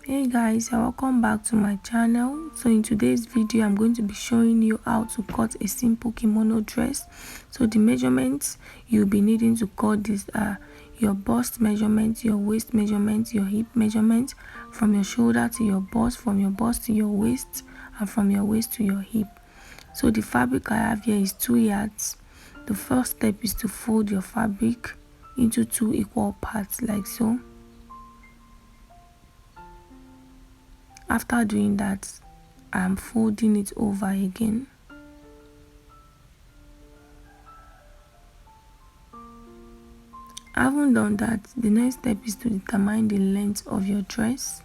Hey guys, welcome back to my channel. So in today's video I'm going to be showing you how to cut a simple kimono dress. So the measurements you'll be needing to cut this are your bust measurement, your waist measurement, your hip measurement, from your shoulder to your bust, from your bust to your waist, and from your waist to your hip. So the fabric I have here is 2 yards. The first step is to fold your fabric into 2 equal parts like so. After doing that, I'm folding it over again. Having done that, the next step is to determine the length of your dress.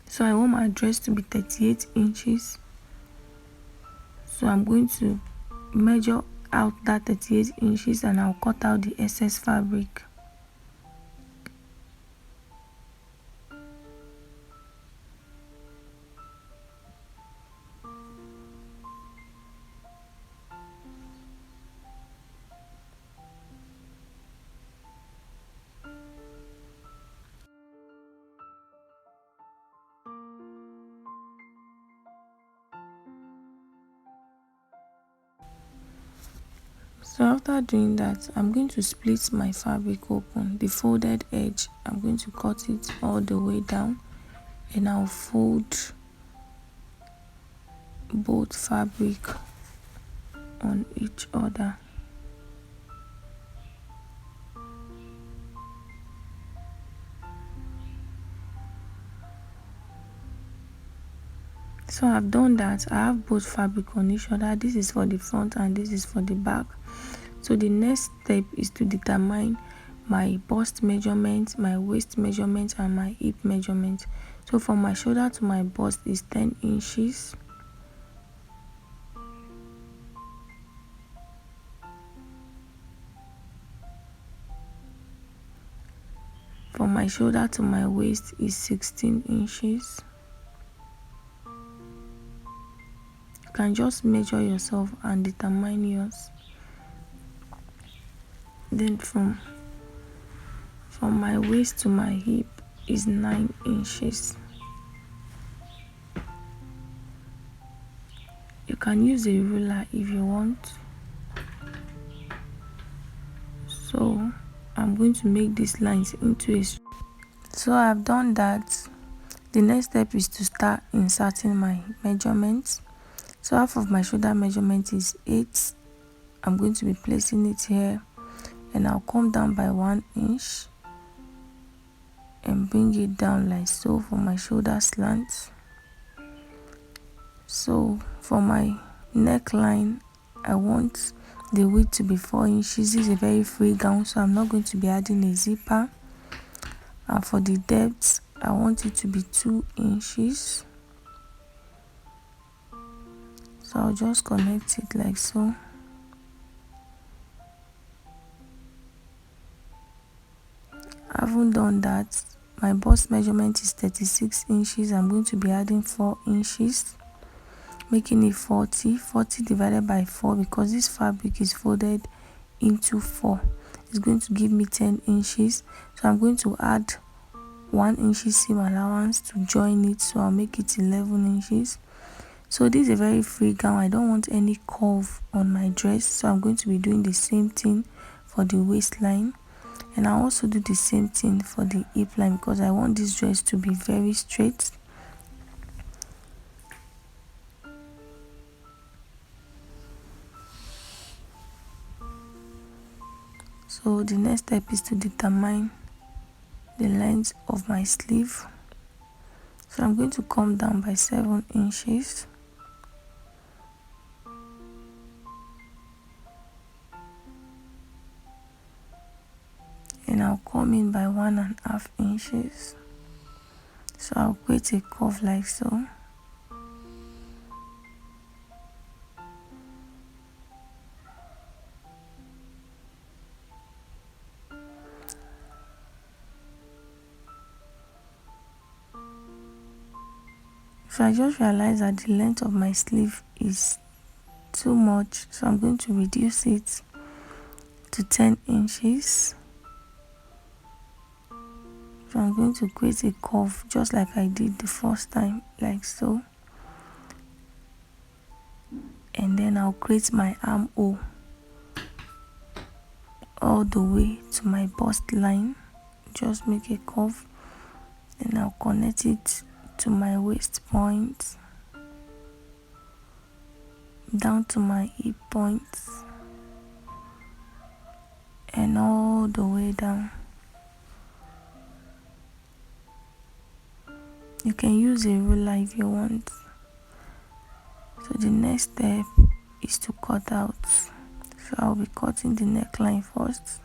So I want my dress to be 38 inches. So I'm going to measure out that 38 inches and I'll cut out the excess fabric. So after doing that, I'm going to split my fabric open. The folded edge, I'm going to cut it all the way down and I'll fold both fabric on each other. So I've done that. I have both fabric on each other. This is for the front and this is for the back. So the next step is to determine my bust measurement, my waist measurement, and my hip measurement. So from my shoulder to my bust is 10 inches. From my shoulder to my waist is 16 inches. You can just measure yourself and determine yours. Then from my waist to my hip is 9 inches. You can use a ruler if you want. So I'm going to make these lines into a so I've done that. The next step is to start inserting my measurements. So half of my shoulder measurement is 8. I'm going to be placing it here and I'll come down by 1 inch and bring it down like so for my shoulder slant. So for my neckline, I want the width to be 4 inches. This is a very free gown, so I'm not going to be adding a zipper. And for the depth, I want it to be 2 inches. So I'll just connect it like so. Having done that, my bust measurement is 36 inches. I'm going to be adding 4 inches, making it 40. 40 divided by 4, because this fabric is folded into 4, it's going to give me 10 inches. So I'm going to add 1 inch seam allowance to join it, so I'll make it 11 inches. So this is a very free gown. I don't want any curve on my dress, so I'm going to be doing the same thing for the waistline, and I'll also do the same thing for the hip line because I want this dress to be very straight. So the next step is to determine the length of my sleeve. So I'm going to come down by 7 inches. And I'll come in by 1.5 inches. So I'll create a curve like so. So I just realized that the length of my sleeve is too much, so I'm going to reduce it to 10 inches. So I'm going to create a curve just like I did the first time, like so. And then I'll create my armhole all the way to my bust line. Just make a curve, then I'll connect it to my waist point, down to my hip points, and all the way down. You can use a ruler if you want. So the next step is to cut out. So I'll be cutting the neckline first.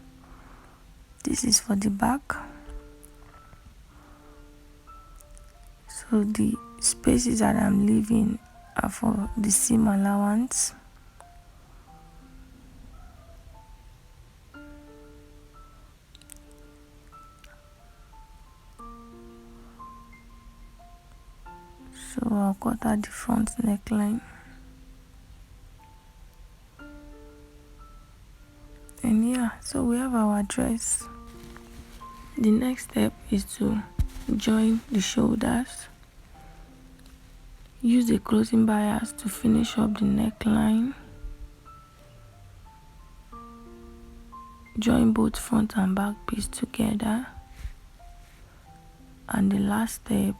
This is for the back. So the spaces that I'm leaving are for the seam allowance. So I'll cut out the front neckline. And yeah, so we have our dress. The next step is to join the shoulders. Use the closing bias to finish up the neckline. Join both front and back piece together. And the last step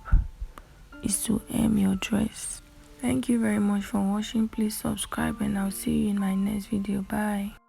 is to hem your dress. Thank you very much for watching. Please subscribe and I'll see you in my next video. Bye.